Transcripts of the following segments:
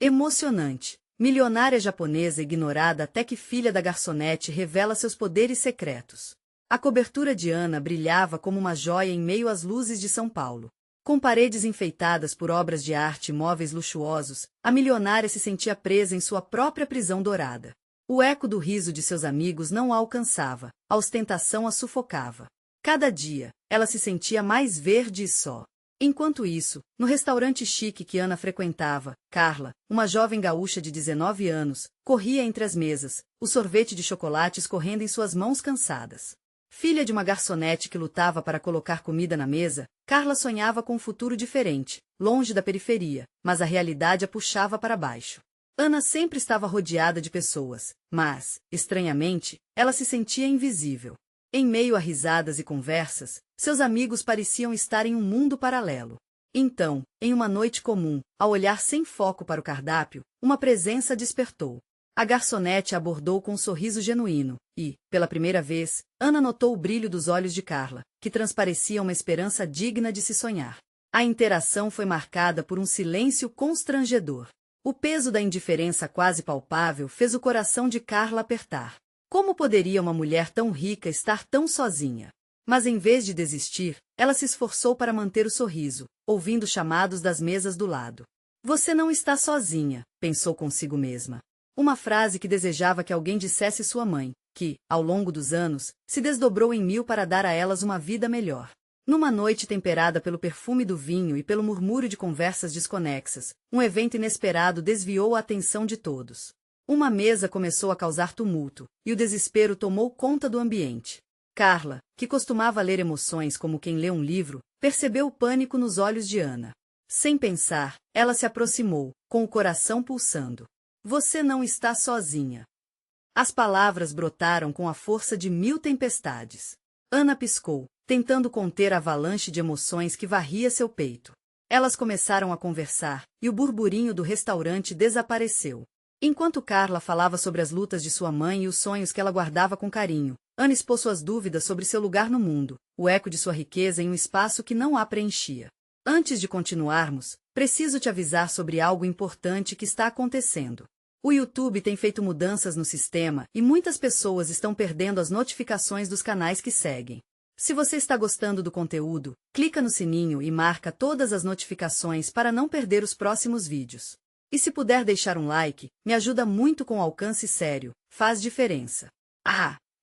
Emocionante. Milionária japonesa ignorada até que filha da garçonete revela seus poderes secretos. A cobertura de Ana brilhava como uma joia em meio às luzes de São Paulo. Com paredes enfeitadas por obras de arte e móveis luxuosos, a milionária se sentia presa em sua própria prisão dourada. O eco do riso de seus amigos não a alcançava, a ostentação a sufocava. Cada dia, ela se sentia mais verde e só. Enquanto isso, no restaurante chique que Ana frequentava, Carla, uma jovem gaúcha de 19 anos, corria entre as mesas, o sorvete de chocolate escorrendo em suas mãos cansadas. Filha de uma garçonete que lutava para colocar comida na mesa, Carla sonhava com um futuro diferente, longe da periferia, mas a realidade a puxava para baixo. Ana sempre estava rodeada de pessoas, mas, estranhamente, ela se sentia invisível. Em meio a risadas e conversas, seus amigos pareciam estar em um mundo paralelo. Então, em uma noite comum, ao olhar sem foco para o cardápio, uma presença despertou. A garçonete a abordou com um sorriso genuíno, e, pela primeira vez, Ana notou o brilho dos olhos de Carla, que transparecia uma esperança digna de se sonhar. A interação foi marcada por um silêncio constrangedor. O peso da indiferença quase palpável fez o coração de Carla apertar. Como poderia uma mulher tão rica estar tão sozinha? Mas em vez de desistir, ela se esforçou para manter o sorriso, ouvindo chamados das mesas do lado. Você não está sozinha, pensou consigo mesma. Uma frase que desejava que alguém dissesse sua mãe, que, ao longo dos anos, se desdobrou em mil para dar a elas uma vida melhor. Numa noite temperada pelo perfume do vinho e pelo murmúrio de conversas desconexas, um evento inesperado desviou a atenção de todos. Uma mesa começou a causar tumulto, e o desespero tomou conta do ambiente. Carla, que costumava ler emoções como quem lê um livro, percebeu o pânico nos olhos de Ana. Sem pensar, ela se aproximou, com o coração pulsando. Você não está sozinha. As palavras brotaram com a força de 1000 tempestades. Ana piscou, tentando conter a avalanche de emoções que varria seu peito. Elas começaram a conversar, e o burburinho do restaurante desapareceu. Enquanto Carla falava sobre as lutas de sua mãe e os sonhos que ela guardava com carinho, Ana expôs suas dúvidas sobre seu lugar no mundo, o eco de sua riqueza em um espaço que não a preenchia. Antes de continuarmos, preciso te avisar sobre algo importante que está acontecendo. O YouTube tem feito mudanças no sistema e muitas pessoas estão perdendo as notificações dos canais que seguem. Se você está gostando do conteúdo, clica no sininho e marca todas as notificações para não perder os próximos vídeos. E se puder deixar um like, me ajuda muito com alcance sério, faz diferença.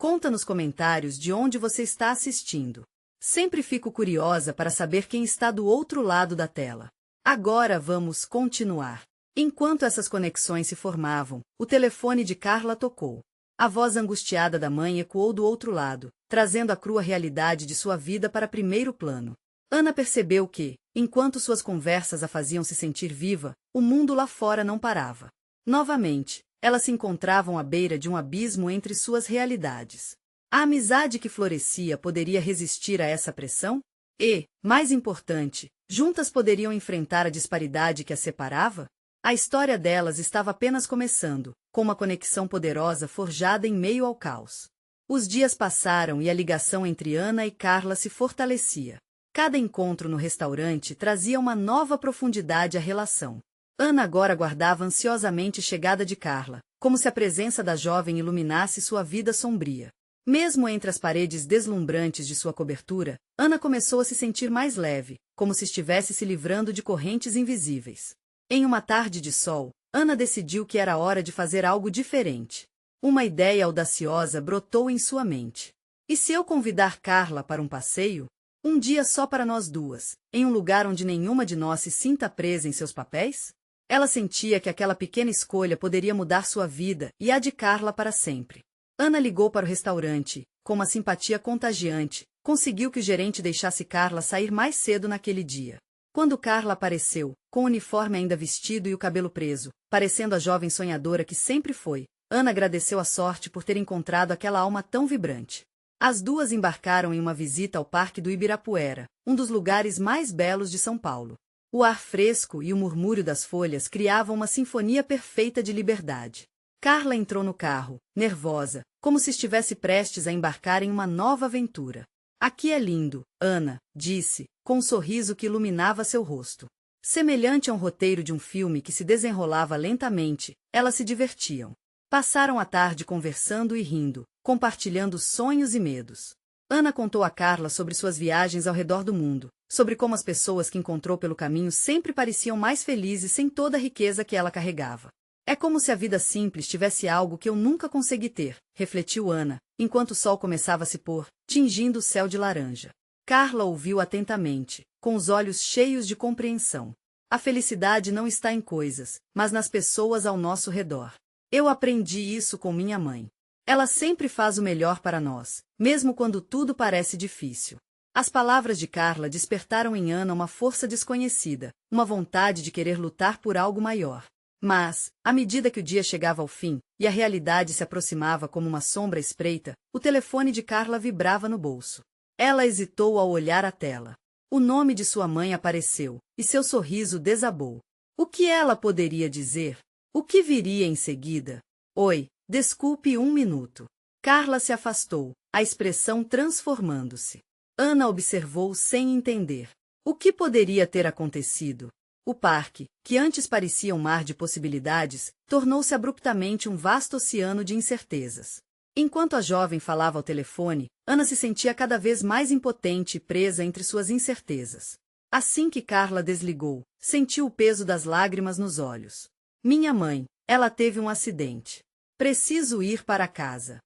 Conta nos comentários de onde você está assistindo. Sempre fico curiosa para saber quem está do outro lado da tela. Agora vamos continuar. Enquanto essas conexões se formavam, o telefone de Carla tocou. A voz angustiada da mãe ecoou do outro lado, trazendo a crua realidade de sua vida para primeiro plano. Ana percebeu que, enquanto suas conversas a faziam se sentir viva, o mundo lá fora não parava. Novamente, elas se encontravam à beira de um abismo entre suas realidades. A amizade que florescia poderia resistir a essa pressão? E, mais importante, juntas poderiam enfrentar a disparidade que as separava? A história delas estava apenas começando, com uma conexão poderosa forjada em meio ao caos. Os dias passaram e a ligação entre Ana e Carla se fortalecia. Cada encontro no restaurante trazia uma nova profundidade à relação. Ana agora aguardava ansiosamente a chegada de Carla, como se a presença da jovem iluminasse sua vida sombria. Mesmo entre as paredes deslumbrantes de sua cobertura, Ana começou a se sentir mais leve, como se estivesse se livrando de correntes invisíveis. Em uma tarde de sol, Ana decidiu que era hora de fazer algo diferente. Uma ideia audaciosa brotou em sua mente. E se eu convidar Carla para um passeio? Um dia só para nós duas, em um lugar onde nenhuma de nós se sinta presa em seus papéis? Ela sentia que aquela pequena escolha poderia mudar sua vida e a de Carla para sempre. Ana ligou para o restaurante, com uma simpatia contagiante, conseguiu que o gerente deixasse Carla sair mais cedo naquele dia. Quando Carla apareceu, com o uniforme ainda vestido e o cabelo preso, parecendo a jovem sonhadora que sempre foi, Ana agradeceu a sorte por ter encontrado aquela alma tão vibrante. As duas embarcaram em uma visita ao Parque do Ibirapuera, um dos lugares mais belos de São Paulo. O ar fresco e o murmúrio das folhas criavam uma sinfonia perfeita de liberdade. Carla entrou no carro, nervosa, como se estivesse prestes a embarcar em uma nova aventura. Aqui é lindo, Ana, disse, com um sorriso que iluminava seu rosto. Semelhante a um roteiro de um filme que se desenrolava lentamente, elas se divertiam. Passaram a tarde conversando e rindo, compartilhando sonhos e medos. Ana contou a Carla sobre suas viagens ao redor do mundo, sobre como as pessoas que encontrou pelo caminho sempre pareciam mais felizes sem toda a riqueza que ela carregava. É como se a vida simples tivesse algo que eu nunca consegui ter, refletiu Ana, enquanto o sol começava a se pôr, tingindo o céu de laranja. Carla ouviu atentamente, com os olhos cheios de compreensão. A felicidade não está em coisas, mas nas pessoas ao nosso redor. Eu aprendi isso com minha mãe. Ela sempre faz o melhor para nós, mesmo quando tudo parece difícil. As palavras de Carla despertaram em Ana uma força desconhecida, uma vontade de querer lutar por algo maior. Mas, à medida que o dia chegava ao fim, e a realidade se aproximava como uma sombra espreita, o telefone de Carla vibrava no bolso. Ela hesitou ao olhar a tela. O nome de sua mãe apareceu, e seu sorriso desabou. O que ela poderia dizer? O que viria em seguida? Oi, desculpe um minuto. Carla se afastou, a expressão transformando-se. Ana observou sem entender. O que poderia ter acontecido? O parque, que antes parecia um mar de possibilidades, tornou-se abruptamente um vasto oceano de incertezas. Enquanto a jovem falava ao telefone, Ana se sentia cada vez mais impotente e presa entre suas incertezas. Assim que Carla desligou, sentiu o peso das lágrimas nos olhos. Minha mãe, ela teve um acidente. Preciso ir para casa.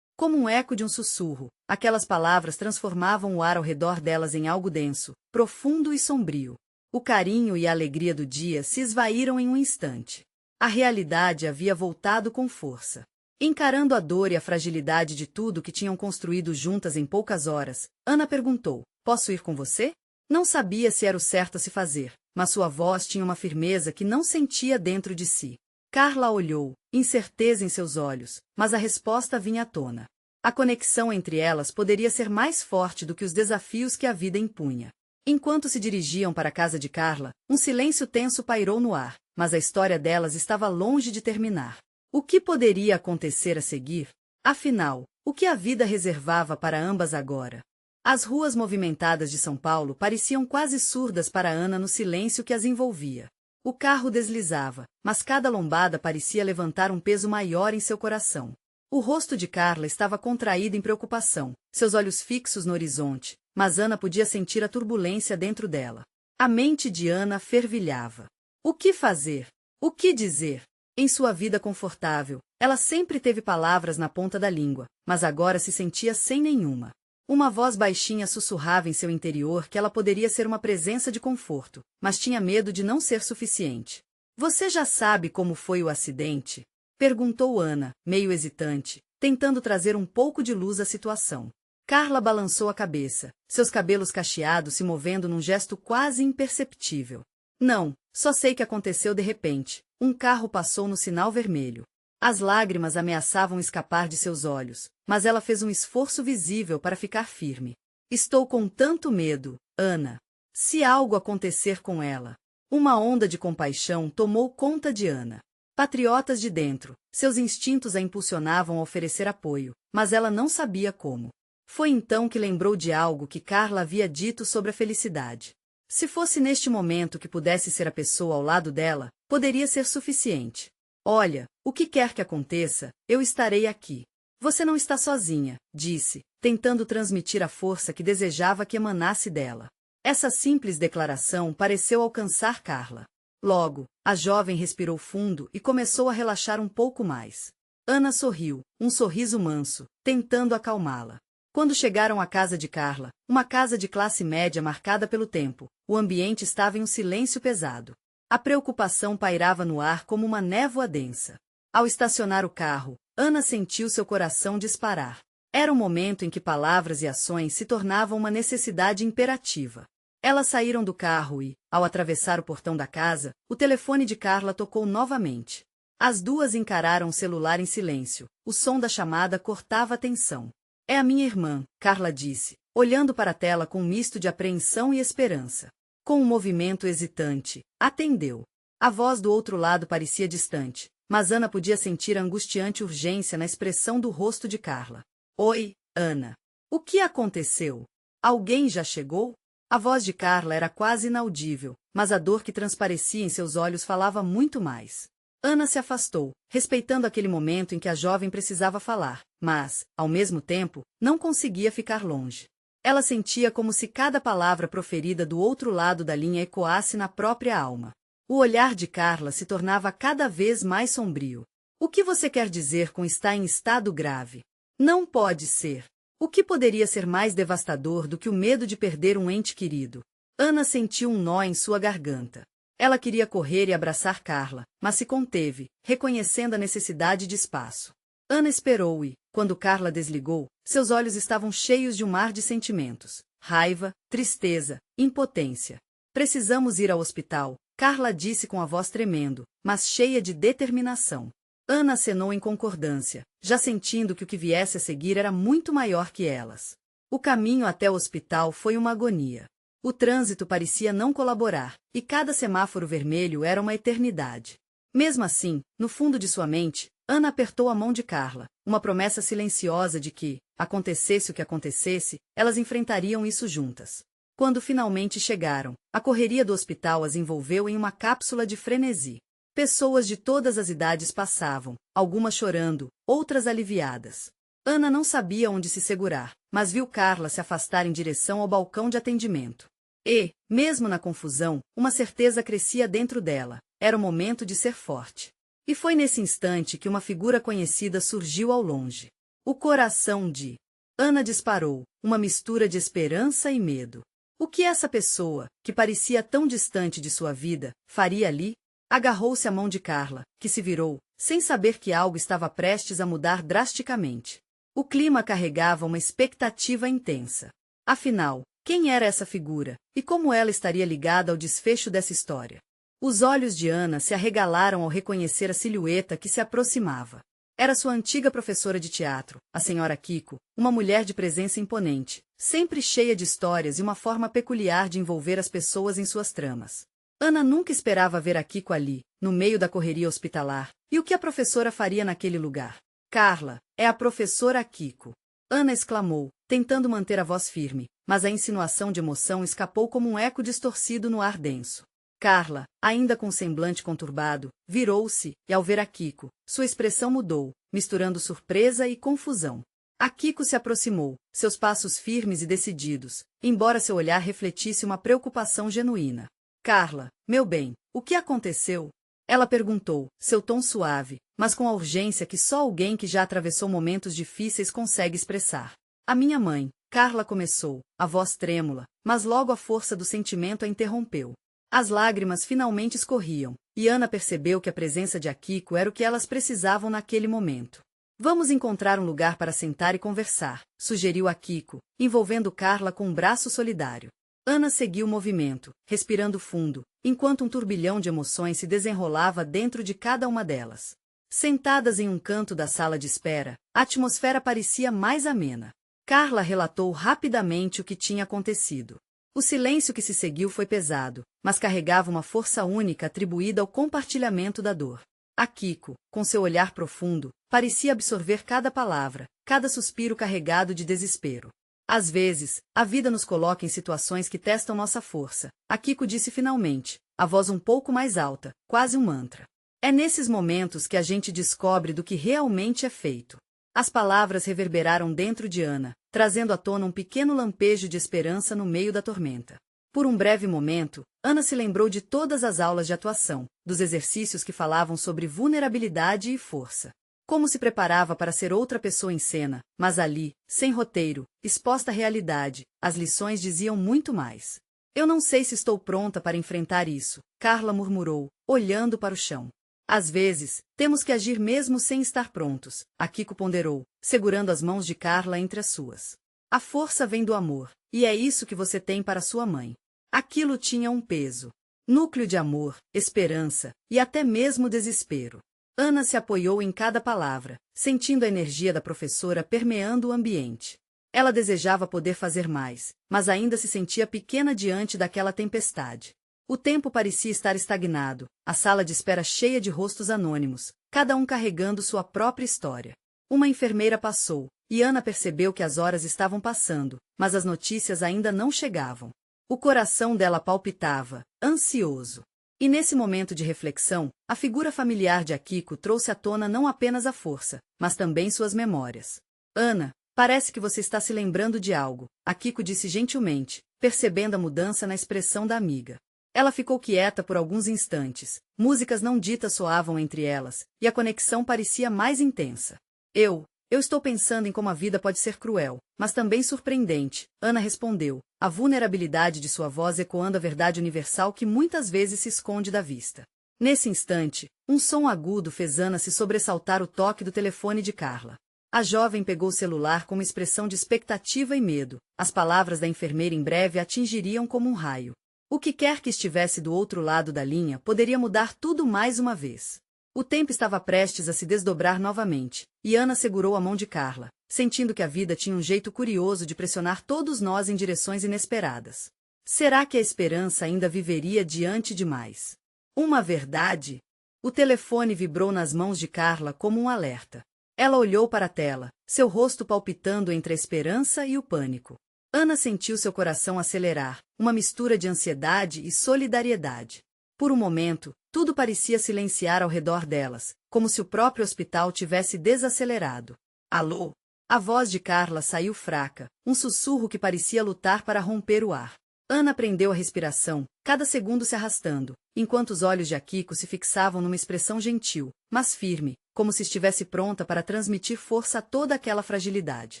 Como um eco de um sussurro, aquelas palavras transformavam o ar ao redor delas em algo denso, profundo e sombrio. O carinho e a alegria do dia se esvaíram em um instante. A realidade havia voltado com força. Encarando a dor e a fragilidade de tudo que tinham construído juntas em poucas horas, Ana perguntou: posso ir com você? Não sabia se era o certo a se fazer, mas sua voz tinha uma firmeza que não sentia dentro de si. Carla olhou, incerteza em seus olhos, mas a resposta vinha à tona. A conexão entre elas poderia ser mais forte do que os desafios que a vida impunha. Enquanto se dirigiam para a casa de Carla, um silêncio tenso pairou no ar, mas a história delas estava longe de terminar. O que poderia acontecer a seguir? Afinal, o que a vida reservava para ambas agora? As ruas movimentadas de São Paulo pareciam quase surdas para Ana no silêncio que as envolvia. O carro deslizava, mas cada lombada parecia levantar um peso maior em seu coração. O rosto de Carla estava contraído em preocupação, seus olhos fixos no horizonte, mas Ana podia sentir a turbulência dentro dela. A mente de Ana fervilhava. O que fazer? O que dizer? Em sua vida confortável, ela sempre teve palavras na ponta da língua, mas agora se sentia sem nenhuma. Uma voz baixinha sussurrava em seu interior que ela poderia ser uma presença de conforto, mas tinha medo de não ser suficiente. Você já sabe como foi o acidente? Perguntou Ana, meio hesitante, tentando trazer um pouco de luz à situação. Carla balançou a cabeça, seus cabelos cacheados se movendo num gesto quase imperceptível. Não, só sei que aconteceu de repente. Um carro passou no sinal vermelho. As lágrimas ameaçavam escapar de seus olhos, mas ela fez um esforço visível para ficar firme. Estou com tanto medo, Ana. Se algo acontecer com ela. Uma onda de compaixão tomou conta de Ana. Patriotas de dentro, seus instintos a impulsionavam a oferecer apoio, mas ela não sabia como. Foi então que lembrou de algo que Carla havia dito sobre a felicidade. Se fosse neste momento que pudesse ser a pessoa ao lado dela, poderia ser suficiente. Olha, o que quer que aconteça, eu estarei aqui. Você não está sozinha, disse, tentando transmitir a força que desejava que emanasse dela. Essa simples declaração pareceu alcançar Carla. Logo, a jovem respirou fundo e começou a relaxar um pouco mais. Ana sorriu, um sorriso manso, tentando acalmá-la. Quando chegaram à casa de Carla, uma casa de classe média marcada pelo tempo, o ambiente estava em um silêncio pesado. A preocupação pairava no ar como uma névoa densa. Ao estacionar o carro, Ana sentiu seu coração disparar. Era o momento em que palavras e ações se tornavam uma necessidade imperativa. Elas saíram do carro e, ao atravessar o portão da casa, o telefone de Carla tocou novamente. As duas encararam o celular em silêncio. O som da chamada cortava a tensão. É a minha irmã, Carla disse, olhando para a tela com um misto de apreensão e esperança. Com um movimento hesitante, atendeu. A voz do outro lado parecia distante, mas Ana podia sentir a angustiante urgência na expressão do rosto de Carla. Oi, Ana. O que aconteceu? Alguém já chegou? A voz de Carla era quase inaudível, mas a dor que transparecia em seus olhos falava muito mais. Ana se afastou, respeitando aquele momento em que a jovem precisava falar, mas, ao mesmo tempo, não conseguia ficar longe. Ela sentia como se cada palavra proferida do outro lado da linha ecoasse na própria alma. O olhar de Carla se tornava cada vez mais sombrio. O que você quer dizer com estar em estado grave? Não pode ser. O que poderia ser mais devastador do que o medo de perder um ente querido? Ana sentiu um nó em sua garganta. Ela queria correr e abraçar Carla, mas se conteve, reconhecendo a necessidade de espaço. Ana esperou e, quando Carla desligou, seus olhos estavam cheios de um mar de sentimentos. Raiva, tristeza, impotência. Precisamos ir ao hospital, Carla disse com a voz tremendo, mas cheia de determinação. Ana acenou em concordância, já sentindo que o que viesse a seguir era muito maior que elas. O caminho até o hospital foi uma agonia. O trânsito parecia não colaborar, e cada semáforo vermelho era uma eternidade. Mesmo assim, no fundo de sua mente, Ana apertou a mão de Carla, uma promessa silenciosa de que, acontecesse o que acontecesse, elas enfrentariam isso juntas. Quando finalmente chegaram, a correria do hospital as envolveu em uma cápsula de frenesi. Pessoas de todas as idades passavam, algumas chorando, outras aliviadas. Ana não sabia onde se segurar, mas viu Carla se afastar em direção ao balcão de atendimento. E, mesmo na confusão, uma certeza crescia dentro dela: era o momento de ser forte. E foi nesse instante que uma figura conhecida surgiu ao longe. O coração de Ana disparou, uma mistura de esperança e medo. O que essa pessoa, que parecia tão distante de sua vida, faria ali? Agarrou-se à mão de Carla, que se virou, sem saber que algo estava prestes a mudar drasticamente. O clima carregava uma expectativa intensa. Afinal, quem era essa figura, e como ela estaria ligada ao desfecho dessa história? Os olhos de Ana se arregalaram ao reconhecer a silhueta que se aproximava. Era sua antiga professora de teatro, a senhora Kiko, uma mulher de presença imponente, sempre cheia de histórias e uma forma peculiar de envolver as pessoas em suas tramas. Ana nunca esperava ver a Kiko ali, no meio da correria hospitalar, e o que a professora faria naquele lugar? Carla, é a professora Kiko. Ana exclamou, tentando manter a voz firme, mas a insinuação de emoção escapou como um eco distorcido no ar denso. Carla, ainda com o semblante conturbado, virou-se, e ao ver a Kiko, sua expressão mudou, misturando surpresa e confusão. A Kiko se aproximou, seus passos firmes e decididos, embora seu olhar refletisse uma preocupação genuína. Carla, meu bem, o que aconteceu? Ela perguntou, seu tom suave, mas com a urgência que só alguém que já atravessou momentos difíceis consegue expressar. A minha mãe, Carla começou, a voz trêmula, mas logo a força do sentimento a interrompeu. As lágrimas finalmente escorriam, e Ana percebeu que a presença de Akiko era o que elas precisavam naquele momento. Vamos encontrar um lugar para sentar e conversar, sugeriu Akiko, envolvendo Carla com um braço solidário. Ana seguiu o movimento, respirando fundo, enquanto um turbilhão de emoções se desenrolava dentro de cada uma delas. Sentadas em um canto da sala de espera, a atmosfera parecia mais amena. Carla relatou rapidamente o que tinha acontecido. O silêncio que se seguiu foi pesado, mas carregava uma força única atribuída ao compartilhamento da dor. Akiko, com seu olhar profundo, parecia absorver cada palavra, cada suspiro carregado de desespero. Às vezes, a vida nos coloca em situações que testam nossa força, Akiko disse finalmente, a voz um pouco mais alta, quase um mantra. É nesses momentos que a gente descobre do que realmente é feito. As palavras reverberaram dentro de Ana, trazendo à tona um pequeno lampejo de esperança no meio da tormenta. Por um breve momento, Ana se lembrou de todas as aulas de atuação, dos exercícios que falavam sobre vulnerabilidade e força. Como se preparava para ser outra pessoa em cena, mas ali, sem roteiro, exposta à realidade, as lições diziam muito mais. Eu não sei se estou pronta para enfrentar isso, Carla murmurou, olhando para o chão. Às vezes, temos que agir mesmo sem estar prontos, Akiko ponderou, segurando as mãos de Carla entre as suas. A força vem do amor, e é isso que você tem para sua mãe. Aquilo tinha um peso. Núcleo de amor, esperança, e até mesmo desespero. Ana se apoiou em cada palavra, sentindo a energia da professora permeando o ambiente. Ela desejava poder fazer mais, mas ainda se sentia pequena diante daquela tempestade. O tempo parecia estar estagnado, a sala de espera cheia de rostos anônimos, cada um carregando sua própria história. Uma enfermeira passou, e Ana percebeu que as horas estavam passando, mas as notícias ainda não chegavam. O coração dela palpitava, ansioso. E nesse momento de reflexão, a figura familiar de Akiko trouxe à tona não apenas a força, mas também suas memórias. Ana, parece que você está se lembrando de algo, Akiko disse gentilmente, percebendo a mudança na expressão da amiga. Ela ficou quieta por alguns instantes, músicas não ditas soavam entre elas, e a conexão parecia mais intensa. Eu estou pensando em como a vida pode ser cruel, mas também surpreendente, Ana respondeu, a vulnerabilidade de sua voz ecoando a verdade universal que muitas vezes se esconde da vista. Nesse instante, um som agudo fez Ana se sobressaltar o toque do telefone de Carla. A jovem pegou o celular com uma expressão de expectativa e medo, as palavras da enfermeira em breve a atingiriam como um raio. O que quer que estivesse do outro lado da linha poderia mudar tudo mais uma vez. O tempo estava prestes a se desdobrar novamente, e Ana segurou a mão de Carla, sentindo que a vida tinha um jeito curioso de pressionar todos nós em direções inesperadas. Será que a esperança ainda viveria diante de mais uma verdade? O telefone vibrou nas mãos de Carla como um alerta. Ela olhou para a tela, seu rosto palpitando entre a esperança e o pânico. Ana sentiu seu coração acelerar, uma mistura de ansiedade e solidariedade. Por um momento, tudo parecia silenciar ao redor delas, como se o próprio hospital tivesse desacelerado. Alô? A voz de Carla saiu fraca, um sussurro que parecia lutar para romper o ar. Ana prendeu a respiração, cada segundo se arrastando, enquanto os olhos de Akiko se fixavam numa expressão gentil, mas firme, como se estivesse pronta para transmitir força a toda aquela fragilidade.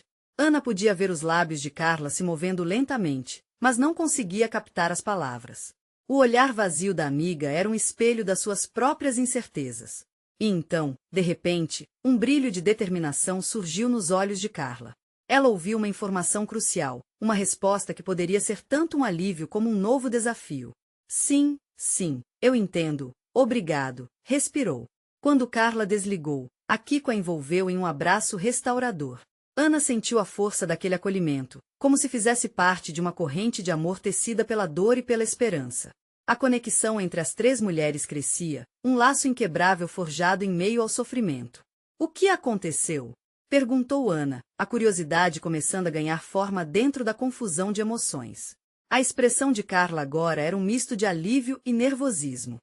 Ana podia ver os lábios de Carla se movendo lentamente, mas não conseguia captar as palavras. O olhar vazio da amiga era um espelho das suas próprias incertezas. E então, de repente, um brilho de determinação surgiu nos olhos de Carla. Ela ouviu uma informação crucial, uma resposta que poderia ser tanto um alívio como um novo desafio. Sim, eu entendo. Obrigado, respirou. Quando Carla desligou, Akiko a envolveu em um abraço restaurador. Ana sentiu a força daquele acolhimento, como se fizesse parte de uma corrente de amor tecida pela dor e pela esperança. A conexão entre as três mulheres crescia, um laço inquebrável forjado em meio ao sofrimento. O que aconteceu? Perguntou Ana, a curiosidade começando a ganhar forma dentro da confusão de emoções. A expressão de Carla agora era um misto de alívio e nervosismo.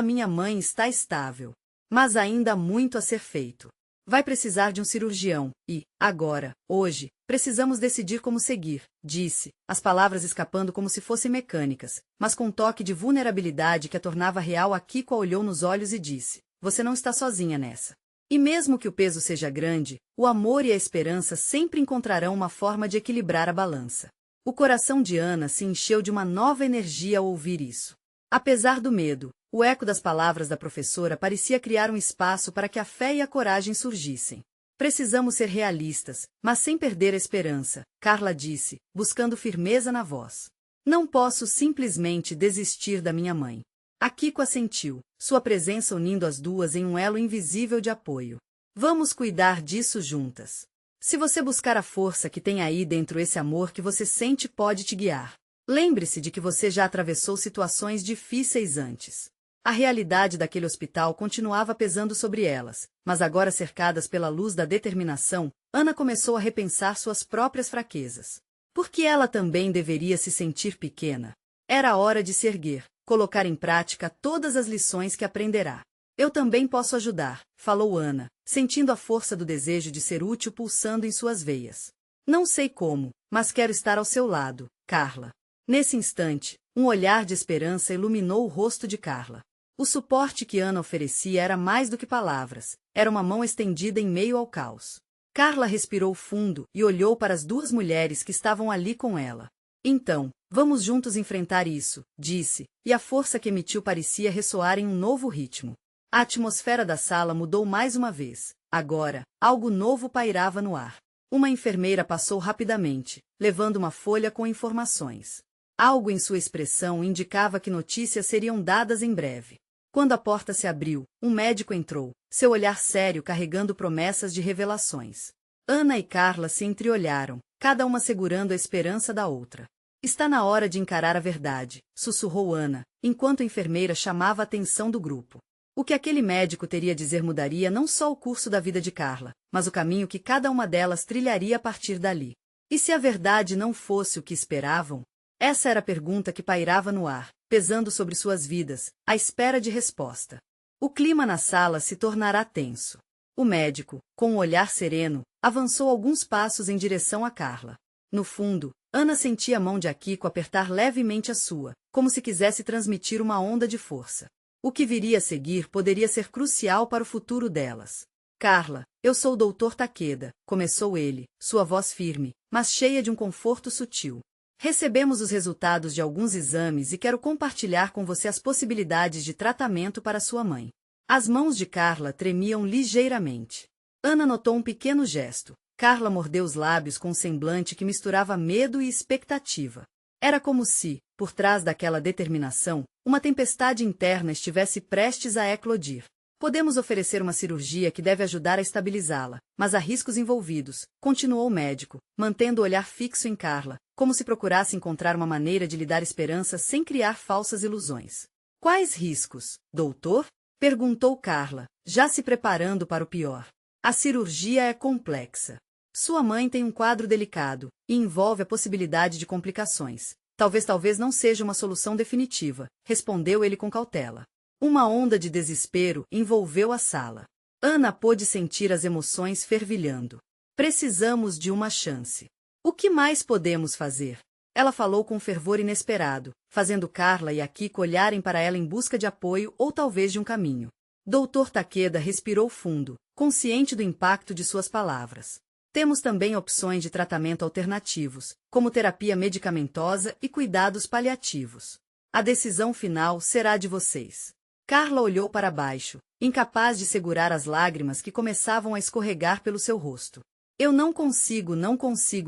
Minha mãe, está estável. Mas ainda há muito a ser feito. Vai precisar de um cirurgião, e, agora, hoje, precisamos decidir como seguir, disse, as palavras escapando como se fossem mecânicas, mas com um toque de vulnerabilidade que a tornava real. Akiko a olhou nos olhos e disse, você não está sozinha nessa. E mesmo que o peso seja grande, o amor e a esperança sempre encontrarão uma forma de equilibrar a balança. O coração de Ana se encheu de uma nova energia ao ouvir isso. Apesar do medo, o eco das palavras da professora parecia criar um espaço para que a fé e a coragem surgissem. Precisamos ser realistas, mas sem perder a esperança, Carla disse, buscando firmeza na voz. Não posso simplesmente desistir da minha mãe. Akiko assentiu, sua presença unindo as duas em um elo invisível de apoio. Vamos cuidar disso juntas. Se você buscar a força que tem aí dentro, esse amor que você sente pode te guiar. Lembre-se de que você já atravessou situações difíceis antes. A realidade daquele hospital continuava pesando sobre elas, mas agora cercadas pela luz da determinação, Ana começou a repensar suas próprias fraquezas. Porque ela também deveria se sentir pequena. Era hora de se erguer, colocar em prática todas as lições que aprenderá. Eu também posso ajudar, falou Ana, sentindo a força do desejo de ser útil pulsando em suas veias. Não sei como, mas quero estar ao seu lado, Carla. Nesse instante, um olhar de esperança iluminou o rosto de Carla. O suporte que Ana oferecia era mais do que palavras, era uma mão estendida em meio ao caos. Carla respirou fundo e olhou para as duas mulheres que estavam ali com ela. Então, vamos juntos enfrentar isso, disse, e a força que emitiu parecia ressoar em um novo ritmo. A atmosfera da sala mudou mais uma vez. Agora, algo novo pairava no ar. Uma enfermeira passou rapidamente, levando uma folha com informações. Algo em sua expressão indicava que notícias seriam dadas em breve. Quando a porta se abriu, um médico entrou, seu olhar sério carregando promessas de revelações. Ana e Carla se entreolharam, cada uma segurando a esperança da outra. Está na hora de encarar a verdade, sussurrou Ana, enquanto a enfermeira chamava a atenção do grupo. O que aquele médico teria a dizer mudaria não só o curso da vida de Carla, mas o caminho que cada uma delas trilharia a partir dali. E se a verdade não fosse o que esperavam? Essa era a pergunta que pairava no ar, pesando sobre suas vidas, à espera de resposta. O clima na sala se tornará tenso. O médico, com um olhar sereno, avançou alguns passos em direção a Carla. No fundo, Ana sentia a mão de Akiko apertar levemente a sua, como se quisesse transmitir uma onda de força. O que viria a seguir poderia ser crucial para o futuro delas. Carla, eu sou o Dr. Takeda, começou ele, sua voz firme, mas cheia de um conforto sutil. Recebemos os resultados de alguns exames e quero compartilhar com você as possibilidades de tratamento para sua mãe. As mãos de Carla tremiam ligeiramente. Ana notou um pequeno gesto. Carla mordeu os lábios com um semblante que misturava medo e expectativa. Era como se, por trás daquela determinação, uma tempestade interna estivesse prestes a eclodir. Podemos oferecer uma cirurgia que deve ajudar a estabilizá-la, mas há riscos envolvidos, continuou o médico, mantendo o olhar fixo em Carla, como se procurasse encontrar uma maneira de lhe dar esperança sem criar falsas ilusões. Quais riscos, doutor? Perguntou Carla, já se preparando para o pior. A cirurgia é complexa. Sua mãe tem um quadro delicado, e envolve a possibilidade de complicações. Talvez não seja uma solução definitiva, respondeu ele com cautela. Uma onda de desespero envolveu a sala. Ana pôde sentir as emoções fervilhando. Precisamos de uma chance. O que mais podemos fazer? Ela falou com fervor inesperado, fazendo Carla e Akiko olharem para ela em busca de apoio ou talvez de um caminho. Dr. Takeda respirou fundo, consciente do impacto de suas palavras. Temos também opções de tratamento alternativos, como terapia medicamentosa e cuidados paliativos. A decisão final será de vocês. Carla olhou para baixo, incapaz de segurar as lágrimas que começavam a escorregar pelo seu rosto. Eu não consigo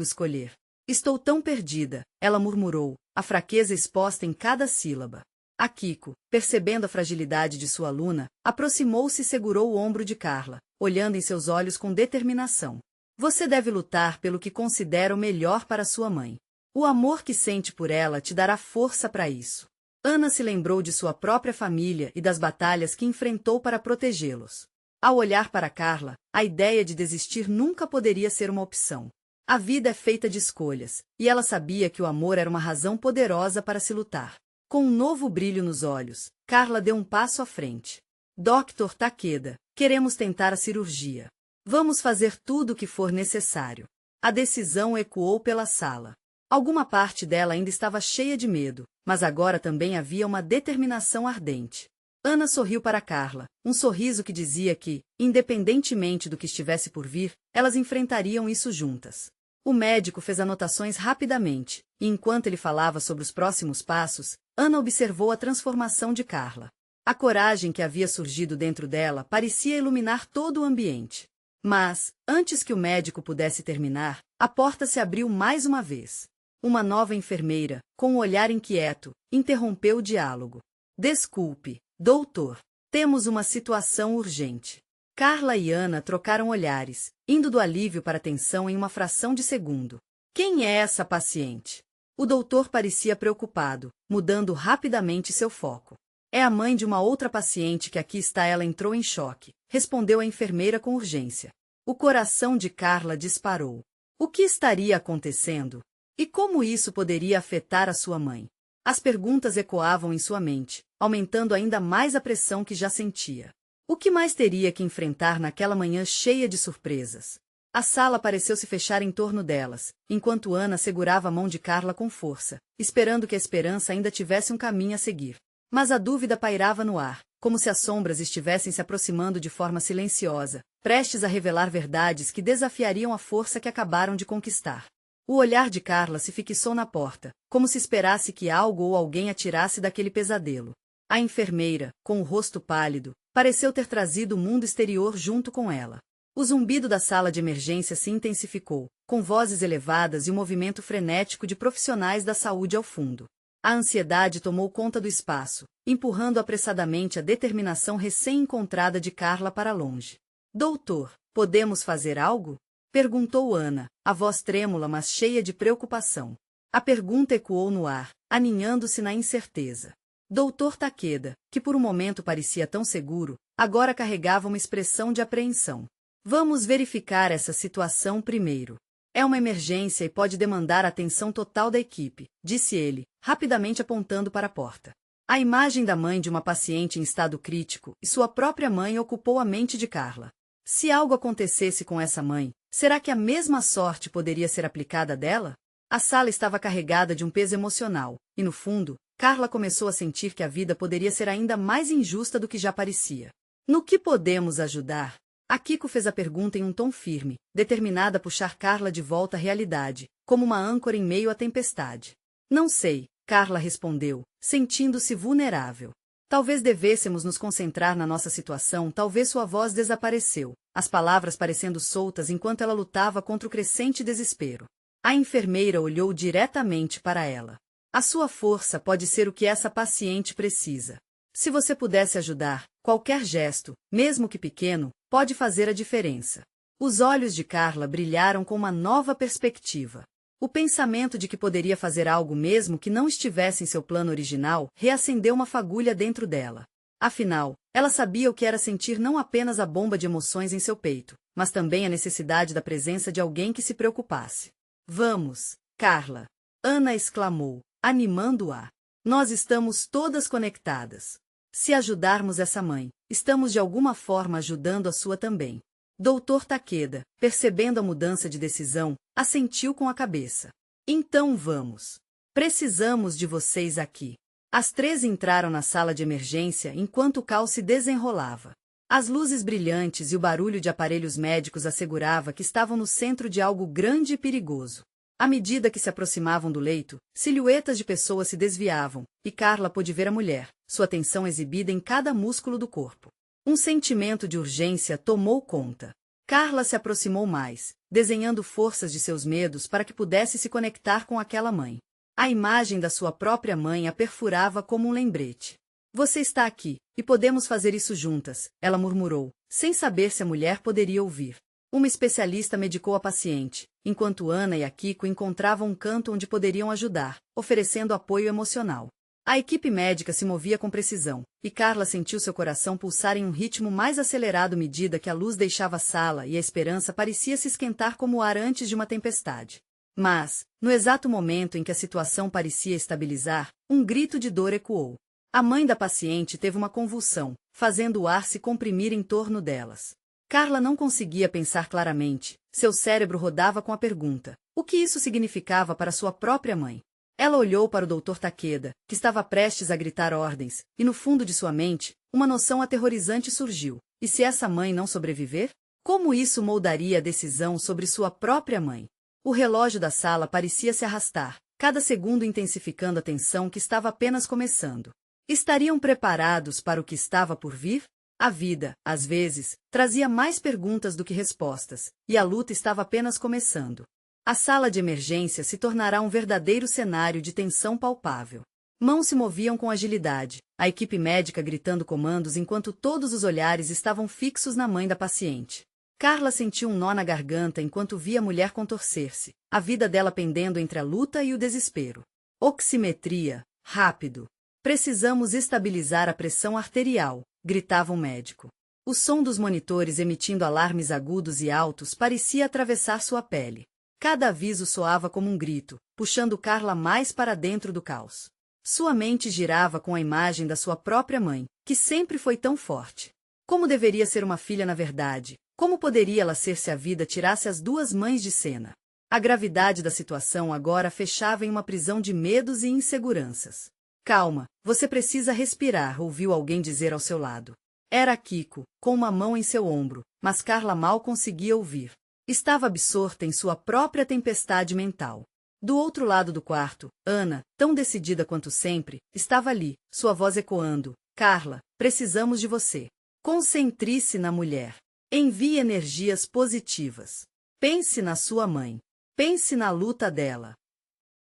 escolher. Estou tão perdida, ela murmurou, a fraqueza exposta em cada sílaba. Akiko, percebendo a fragilidade de sua aluna, aproximou-se e segurou o ombro de Carla, olhando em seus olhos com determinação. Você deve lutar pelo que considera o melhor para sua mãe. O amor que sente por ela te dará força para isso. Ana se lembrou de sua própria família e das batalhas que enfrentou para protegê-los. Ao olhar para Carla, a ideia de desistir nunca poderia ser uma opção. A vida é feita de escolhas, e ela sabia que o amor era uma razão poderosa para se lutar. Com um novo brilho nos olhos, Carla deu um passo à frente. Dr. Takeda, queremos tentar a cirurgia. Vamos fazer tudo o que for necessário. A decisão ecoou pela sala. Alguma parte dela ainda estava cheia de medo, mas agora também havia uma determinação ardente. Ana sorriu para Carla, um sorriso que dizia que, independentemente do que estivesse por vir, elas enfrentariam isso juntas. O médico fez anotações rapidamente, e enquanto ele falava sobre os próximos passos, Ana observou a transformação de Carla. A coragem que havia surgido dentro dela parecia iluminar todo o ambiente. Mas, antes que o médico pudesse terminar, a porta se abriu mais uma vez. Uma nova enfermeira, com um olhar inquieto, interrompeu o diálogo. Desculpe, doutor. Temos uma situação urgente. Carla e Ana trocaram olhares, indo do alívio para a tensão em uma fração de segundo. Quem é essa paciente? O doutor parecia preocupado, mudando rapidamente seu foco. É a mãe de uma outra paciente que aqui está. Ela entrou em choque, respondeu a enfermeira com urgência. O coração de Carla disparou. O que estaria acontecendo? E como isso poderia afetar a sua mãe? As perguntas ecoavam em sua mente, aumentando ainda mais a pressão que já sentia. O que mais teria que enfrentar naquela manhã cheia de surpresas? A sala pareceu se fechar em torno delas, enquanto Ana segurava a mão de Carla com força, esperando que a esperança ainda tivesse um caminho a seguir. Mas a dúvida pairava no ar, como se as sombras estivessem se aproximando de forma silenciosa, prestes a revelar verdades que desafiariam a força que acabaram de conquistar. O olhar de Carla se fixou na porta, como se esperasse que algo ou alguém a tirasse daquele pesadelo. A enfermeira, com o rosto pálido, pareceu ter trazido o mundo exterior junto com ela. O zumbido da sala de emergência se intensificou, com vozes elevadas e um movimento frenético de profissionais da saúde ao fundo. A ansiedade tomou conta do espaço, empurrando apressadamente a determinação recém-encontrada de Carla para longe. Doutor, podemos fazer algo? Perguntou Ana, a voz trêmula mas cheia de preocupação. A pergunta ecoou no ar, aninhando-se na incerteza. Dr. Takeda, que por um momento parecia tão seguro, agora carregava uma expressão de apreensão. Vamos verificar essa situação primeiro. É uma emergência e pode demandar a atenção total da equipe, disse ele, rapidamente apontando para a porta. A imagem da mãe de uma paciente em estado crítico e sua própria mãe ocupou a mente de Carla. Se algo acontecesse com essa mãe, será que a mesma sorte poderia ser aplicada dela? A sala estava carregada de um peso emocional, e no fundo, Carla começou a sentir que a vida poderia ser ainda mais injusta do que já parecia. No que podemos ajudar? Akiko fez a pergunta em um tom firme, determinada a puxar Carla de volta à realidade, como uma âncora em meio à tempestade. Não sei, Carla respondeu, sentindo-se vulnerável. Talvez devêssemos nos concentrar na nossa situação, talvez sua voz desapareceu, as palavras parecendo soltas enquanto ela lutava contra o crescente desespero. A enfermeira olhou diretamente para ela. A sua força pode ser o que essa paciente precisa. Se você pudesse ajudar, qualquer gesto, mesmo que pequeno, pode fazer a diferença. Os olhos de Carla brilharam com uma nova perspectiva. O pensamento de que poderia fazer algo mesmo que não estivesse em seu plano original reacendeu uma fagulha dentro dela. Afinal, ela sabia o que era sentir não apenas a bomba de emoções em seu peito, mas também a necessidade da presença de alguém que se preocupasse. Vamos, Carla! Ana exclamou, animando-a. Nós estamos todas conectadas. Se ajudarmos essa mãe, estamos de alguma forma ajudando a sua também. Dr. Takeda, percebendo a mudança de decisão, assentiu com a cabeça. Então vamos. Precisamos de vocês aqui. As três entraram na sala de emergência enquanto o caos se desenrolava. As luzes brilhantes e o barulho de aparelhos médicos assegurava que estavam no centro de algo grande e perigoso. À medida que se aproximavam do leito, silhuetas de pessoas se desviavam, e Carla pôde ver a mulher, sua atenção exibida em cada músculo do corpo. Um sentimento de urgência tomou conta. Carla se aproximou mais, desenhando forças de seus medos para que pudesse se conectar com aquela mãe. A imagem da sua própria mãe a perfurava como um lembrete. Você está aqui, e podemos fazer isso juntas, ela murmurou, sem saber se a mulher poderia ouvir. Uma especialista medicou a paciente, enquanto Ana e Akiko encontravam um canto onde poderiam ajudar, oferecendo apoio emocional. A equipe médica se movia com precisão, e Carla sentiu seu coração pulsar em um ritmo mais acelerado à medida que a luz deixava a sala e a esperança parecia se esquentar como o ar antes de uma tempestade. Mas, no exato momento em que a situação parecia estabilizar, um grito de dor ecoou. A mãe da paciente teve uma convulsão, fazendo o ar se comprimir em torno delas. Carla não conseguia pensar claramente, seu cérebro rodava com a pergunta: o que isso significava para sua própria mãe? Ela olhou para o Dr. Takeda, que estava prestes a gritar ordens, e no fundo de sua mente, uma noção aterrorizante surgiu. E se essa mãe não sobreviver? Como isso moldaria a decisão sobre sua própria mãe? O relógio da sala parecia se arrastar, cada segundo intensificando a tensão que estava apenas começando. Estariam preparados para o que estava por vir? A vida, às vezes, trazia mais perguntas do que respostas, e a luta estava apenas começando. A sala de emergência se tornará um verdadeiro cenário de tensão palpável. Mãos se moviam com agilidade, a equipe médica gritando comandos enquanto todos os olhares estavam fixos na mãe da paciente. Carla sentiu um nó na garganta enquanto via a mulher contorcer-se, a vida dela pendendo entre a luta e o desespero. Oximetria, rápido. Precisamos estabilizar a pressão arterial, gritava o médico. O som dos monitores emitindo alarmes agudos e altos parecia atravessar sua pele. Cada aviso soava como um grito, puxando Carla mais para dentro do caos. Sua mente girava com a imagem da sua própria mãe, que sempre foi tão forte. Como deveria ser uma filha na verdade? Como poderia ela ser se a vida tirasse as duas mães de cena? A gravidade da situação agora fechava em uma prisão de medos e inseguranças. Calma, você precisa respirar, ouviu alguém dizer ao seu lado. Era Akiko, com uma mão em seu ombro, mas Carla mal conseguia ouvir. Estava absorta em sua própria tempestade mental. Do outro lado do quarto, Ana, tão decidida quanto sempre, estava ali, sua voz ecoando. Carla, precisamos de você. Concentre-se na mulher. Envie energias positivas. Pense na sua mãe. Pense na luta dela.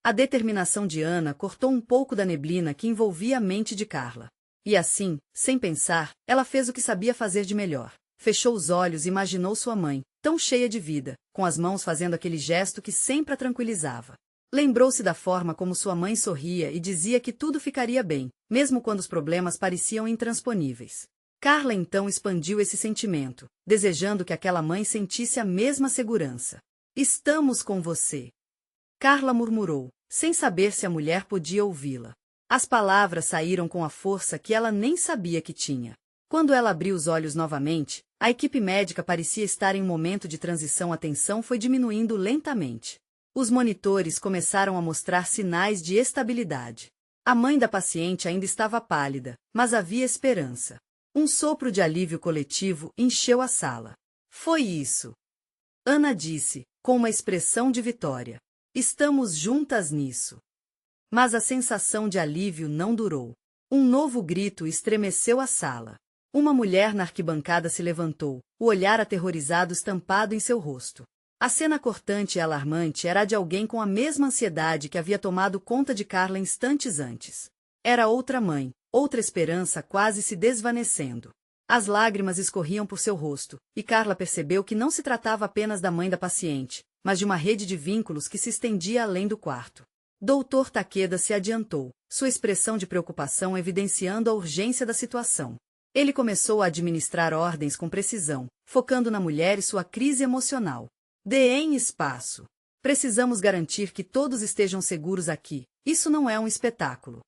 A determinação de Ana cortou um pouco da neblina que envolvia a mente de Carla. E assim, sem pensar, ela fez o que sabia fazer de melhor. Fechou os olhos e imaginou sua mãe, tão cheia de vida, com as mãos fazendo aquele gesto que sempre a tranquilizava. Lembrou-se da forma como sua mãe sorria e dizia que tudo ficaria bem, mesmo quando os problemas pareciam intransponíveis. Carla então expandiu esse sentimento, desejando que aquela mãe sentisse a mesma segurança. Estamos com você. Carla murmurou, sem saber se a mulher podia ouvi-la. As palavras saíram com a força que ela nem sabia que tinha. Quando ela abriu os olhos novamente, a equipe médica parecia estar em um momento de transição. A tensão foi diminuindo lentamente. Os monitores começaram a mostrar sinais de estabilidade. A mãe da paciente ainda estava pálida, mas havia esperança. Um sopro de alívio coletivo encheu a sala. Foi isso. Ana disse, com uma expressão de vitória. Estamos juntas nisso. Mas a sensação de alívio não durou. Um novo grito estremeceu a sala. Uma mulher na arquibancada se levantou, o olhar aterrorizado estampado em seu rosto. A cena cortante e alarmante era a de alguém com a mesma ansiedade que havia tomado conta de Carla instantes antes. Era outra mãe, outra esperança quase se desvanecendo. As lágrimas escorriam por seu rosto, e Carla percebeu que não se tratava apenas da mãe da paciente, mas de uma rede de vínculos que se estendia além do quarto. Dr. Takeda se adiantou, sua expressão de preocupação evidenciando a urgência da situação. Ele começou a administrar ordens com precisão, focando na mulher e sua crise emocional. Deem espaço. Precisamos garantir que todos estejam seguros aqui. Isso não é um espetáculo.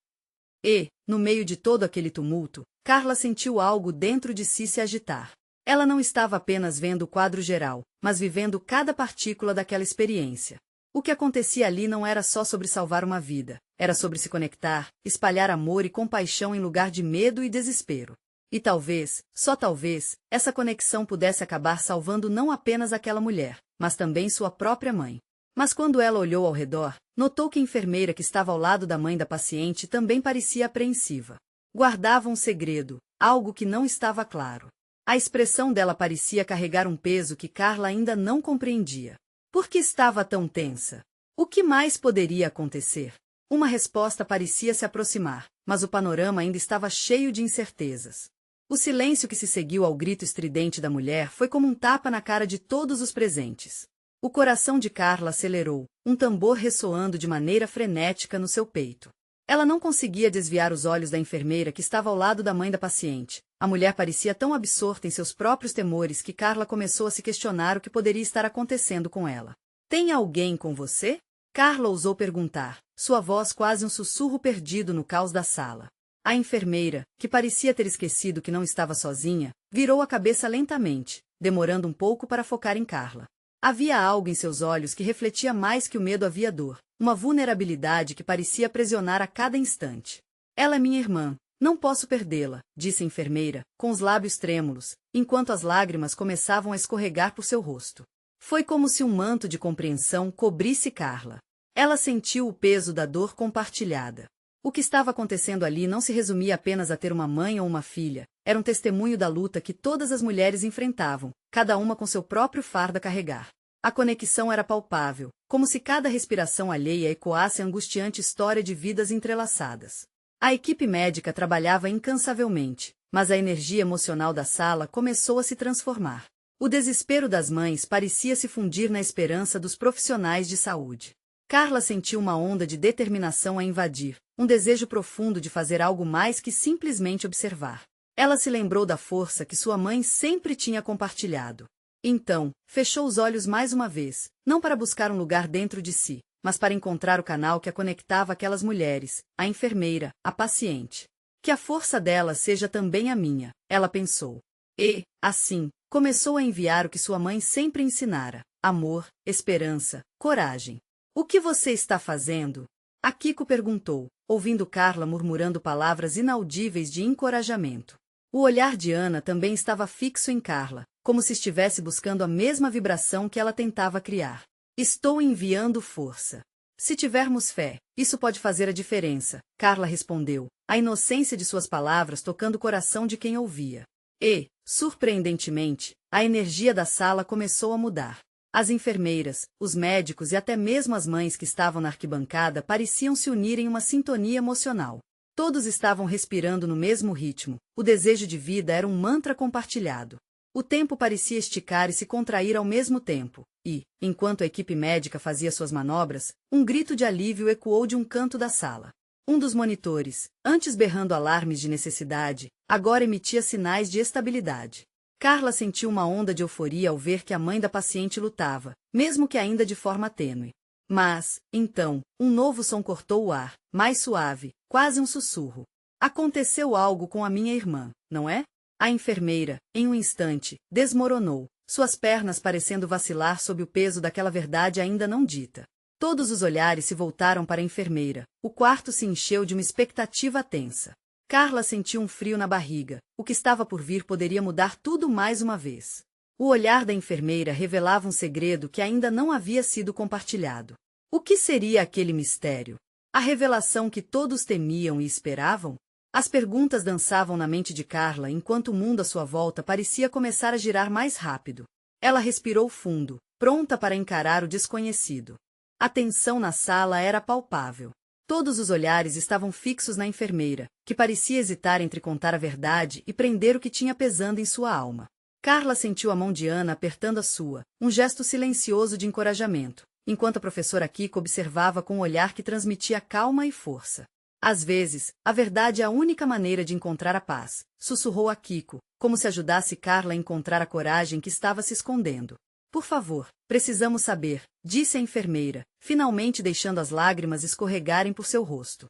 E, no meio de todo aquele tumulto, Carla sentiu algo dentro de si se agitar. Ela não estava apenas vendo o quadro geral, mas vivendo cada partícula daquela experiência. O que acontecia ali não era só sobre salvar uma vida, era sobre se conectar, espalhar amor e compaixão em lugar de medo e desespero. E talvez, só talvez, essa conexão pudesse acabar salvando não apenas aquela mulher, mas também sua própria mãe. Mas quando ela olhou ao redor, notou que a enfermeira que estava ao lado da mãe da paciente também parecia apreensiva. Guardava um segredo, algo que não estava claro. A expressão dela parecia carregar um peso que Carla ainda não compreendia. Por que estava tão tensa? O que mais poderia acontecer? Uma resposta parecia se aproximar, mas o panorama ainda estava cheio de incertezas. O silêncio que se seguiu ao grito estridente da mulher foi como um tapa na cara de todos os presentes. O coração de Carla acelerou, um tambor ressoando de maneira frenética no seu peito. Ela não conseguia desviar os olhos da enfermeira que estava ao lado da mãe da paciente. A mulher parecia tão absorta em seus próprios temores que Carla começou a se questionar o que poderia estar acontecendo com ela. Tem alguém com você? Carla ousou perguntar, sua voz quase um sussurro perdido no caos da sala. A enfermeira, que parecia ter esquecido que não estava sozinha, virou a cabeça lentamente, demorando um pouco para focar em Carla. Havia algo em seus olhos que refletia mais que o medo havia dor, uma vulnerabilidade que parecia aprisionar a cada instante. Ela é minha irmã, não posso perdê-la, disse a enfermeira, com os lábios trêmulos, enquanto as lágrimas começavam a escorregar por seu rosto. Foi como se um manto de compreensão cobrisse Carla. Ela sentiu o peso da dor compartilhada. O que estava acontecendo ali não se resumia apenas a ter uma mãe ou uma filha, era um testemunho da luta que todas as mulheres enfrentavam, cada uma com seu próprio fardo a carregar. A conexão era palpável, como se cada respiração alheia ecoasse a angustiante história de vidas entrelaçadas. A equipe médica trabalhava incansavelmente, mas a energia emocional da sala começou a se transformar. O desespero das mães parecia se fundir na esperança dos profissionais de saúde. Carla sentiu uma onda de determinação a invadir, um desejo profundo de fazer algo mais que simplesmente observar. Ela se lembrou da força que sua mãe sempre tinha compartilhado. Então, fechou os olhos mais uma vez, não para buscar um lugar dentro de si, mas para encontrar o canal que a conectava àquelas mulheres, a enfermeira, a paciente. Que a força dela seja também a minha, ela pensou. E, assim, começou a enviar o que sua mãe sempre ensinara: amor, esperança, coragem. O que você está fazendo? Akiko perguntou, ouvindo Carla murmurando palavras inaudíveis de encorajamento. O olhar de Ana também estava fixo em Carla, como se estivesse buscando a mesma vibração que ela tentava criar. Estou enviando força. Se tivermos fé, isso pode fazer a diferença, Carla respondeu, a inocência de suas palavras tocando o coração de quem ouvia. E, surpreendentemente, a energia da sala começou a mudar. As enfermeiras, os médicos e até mesmo as mães que estavam na arquibancada pareciam se unir em uma sintonia emocional. Todos estavam respirando no mesmo ritmo, o desejo de vida era um mantra compartilhado. O tempo parecia esticar e se contrair ao mesmo tempo, e, enquanto a equipe médica fazia suas manobras, um grito de alívio ecoou de um canto da sala. Um dos monitores, antes berrando alarmes de necessidade, agora emitia sinais de estabilidade. Carla sentiu uma onda de euforia ao ver que a mãe da paciente lutava, mesmo que ainda de forma tênue. Mas, então, um novo som cortou o ar, mais suave, quase um sussurro. Aconteceu algo com a minha irmã, não é? A enfermeira, em um instante, desmoronou, suas pernas parecendo vacilar sob o peso daquela verdade ainda não dita. Todos os olhares se voltaram para a enfermeira, o quarto se encheu de uma expectativa tensa. Carla sentiu um frio na barriga, o que estava por vir poderia mudar tudo mais uma vez. O olhar da enfermeira revelava um segredo que ainda não havia sido compartilhado. O que seria aquele mistério? A revelação que todos temiam e esperavam? As perguntas dançavam na mente de Carla enquanto o mundo à sua volta parecia começar a girar mais rápido. Ela respirou fundo, pronta para encarar o desconhecido. A tensão na sala era palpável. Todos os olhares estavam fixos na enfermeira, que parecia hesitar entre contar a verdade e prender o que tinha pesando em sua alma. Carla sentiu a mão de Ana apertando a sua, um gesto silencioso de encorajamento, enquanto a professora Kiko observava com um olhar que transmitia calma e força. Às vezes, a verdade é a única maneira de encontrar a paz, sussurrou a Kiko, como se ajudasse Carla a encontrar a coragem que estava se escondendo. Por favor, precisamos saber, disse a enfermeira, finalmente deixando as lágrimas escorregarem por seu rosto.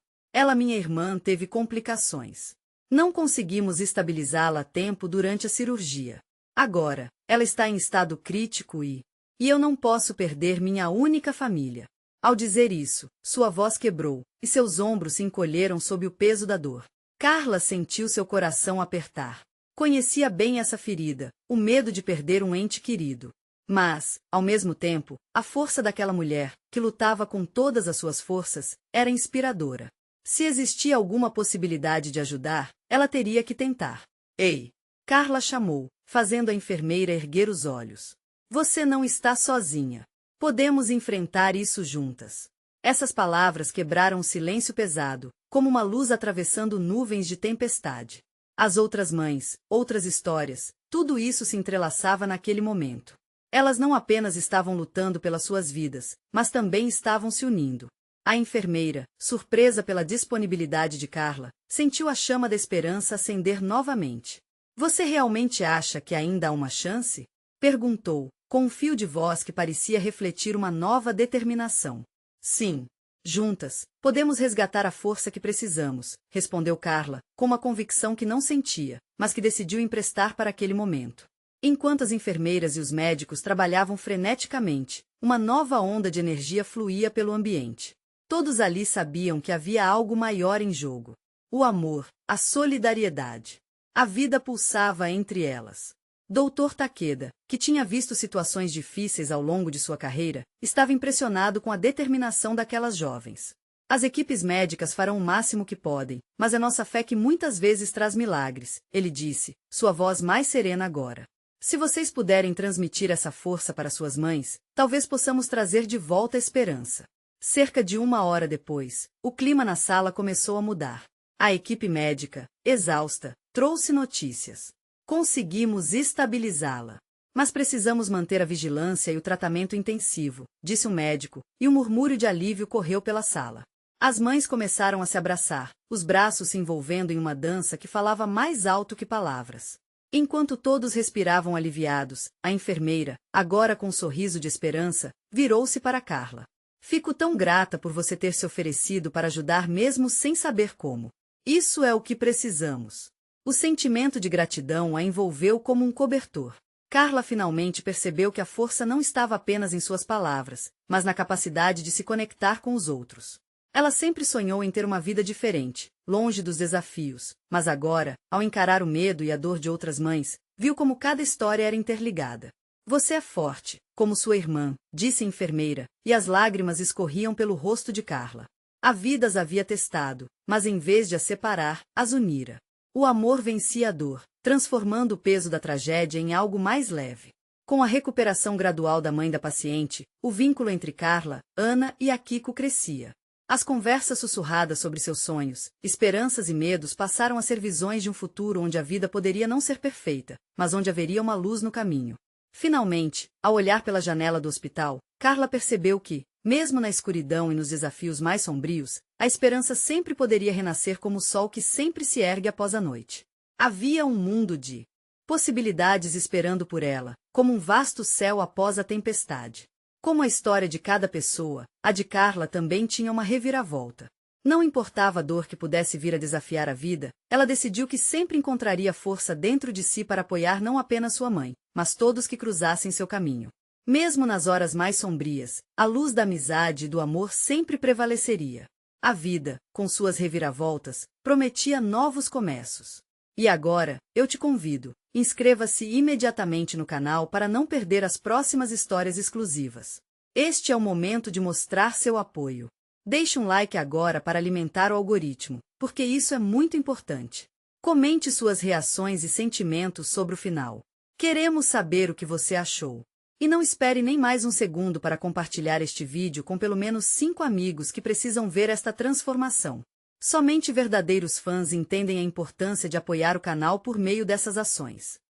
Minha irmã, teve complicações. Não conseguimos estabilizá-la a tempo durante a cirurgia. Agora, ela está em estado crítico e eu não posso perder minha única família. Ao dizer isso, sua voz quebrou, e seus ombros se encolheram sob o peso da dor. Carla sentiu seu coração apertar. Conhecia bem essa ferida, o medo de perder um ente querido. Mas, ao mesmo tempo, a força daquela mulher, que lutava com todas as suas forças, era inspiradora. Se existia alguma possibilidade de ajudar, ela teria que tentar. Ei! Carla chamou, fazendo a enfermeira erguer os olhos. Você não está sozinha. Podemos enfrentar isso juntas. Essas palavras quebraram o silêncio pesado, como uma luz atravessando nuvens de tempestade. As outras mães, outras histórias, tudo isso se entrelaçava naquele momento. Elas não apenas estavam lutando pelas suas vidas, mas também estavam se unindo. A enfermeira, surpresa pela disponibilidade de Carla, sentiu a chama da esperança acender novamente. Você realmente acha que ainda há uma chance? Perguntou, com um fio de voz que parecia refletir uma nova determinação. Sim. Juntas, podemos resgatar a força que precisamos, respondeu Carla, com uma convicção que não sentia, mas que decidiu emprestar para aquele momento. Enquanto as enfermeiras e os médicos trabalhavam freneticamente, uma nova onda de energia fluía pelo ambiente. Todos ali sabiam que havia algo maior em jogo. O amor, a solidariedade. A vida pulsava entre elas. Dr. Takeda, que tinha visto situações difíceis ao longo de sua carreira, estava impressionado com a determinação daquelas jovens. As equipes médicas farão o máximo que podem, mas é nossa fé que muitas vezes traz milagres, ele disse, sua voz mais serena agora. Se vocês puderem transmitir essa força para suas mães, talvez possamos trazer de volta a esperança. Cerca de 1 hora depois, o clima na sala começou a mudar. A equipe médica, exausta, trouxe notícias. Conseguimos estabilizá-la. Mas precisamos manter a vigilância e o tratamento intensivo, disse o médico, e um murmúrio de alívio correu pela sala. As mães começaram a se abraçar, os braços se envolvendo em uma dança que falava mais alto que palavras. Enquanto todos respiravam aliviados, a enfermeira, agora com um sorriso de esperança, virou-se para Carla. Fico tão grata por você ter se oferecido para ajudar mesmo sem saber como. Isso é o que precisamos. O sentimento de gratidão a envolveu como um cobertor. Carla finalmente percebeu que a força não estava apenas em suas palavras, mas na capacidade de se conectar com os outros. Ela sempre sonhou em ter uma vida diferente, longe dos desafios, mas agora, ao encarar o medo e a dor de outras mães, viu como cada história era interligada. Você é forte, como sua irmã, disse a enfermeira, e as lágrimas escorriam pelo rosto de Carla. A vida as havia testado, mas em vez de as separar, as unira. O amor vencia a dor, transformando o peso da tragédia em algo mais leve. Com a recuperação gradual da mãe da paciente, o vínculo entre Carla, Ana e a Kiko crescia. As conversas sussurradas sobre seus sonhos, esperanças e medos passaram a ser visões de um futuro onde a vida poderia não ser perfeita, mas onde haveria uma luz no caminho. Finalmente, ao olhar pela janela do hospital, Carla percebeu que, mesmo na escuridão e nos desafios mais sombrios, a esperança sempre poderia renascer como o sol que sempre se ergue após a noite. Havia um mundo de Possibilidades esperando por ela, como um vasto céu após a tempestade. Como a história de cada pessoa, a de Carla também tinha uma reviravolta. Não importava a dor que pudesse vir a desafiar a vida, ela decidiu que sempre encontraria força dentro de si para apoiar não apenas sua mãe, mas todos que cruzassem seu caminho. Mesmo nas horas mais sombrias, a luz da amizade e do amor sempre prevaleceria. A vida, com suas reviravoltas, prometia novos começos. E agora, eu te convido, inscreva-se imediatamente no canal para não perder as próximas histórias exclusivas. Este é o momento de mostrar seu apoio. Deixe um like agora para alimentar o algoritmo, porque isso é muito importante. Comente suas reações e sentimentos sobre o final. Queremos saber o que você achou. E não espere nem mais um segundo para compartilhar este vídeo com pelo menos 5 amigos que precisam ver esta transformação. Somente verdadeiros fãs entendem a importância de apoiar o canal por meio dessas ações.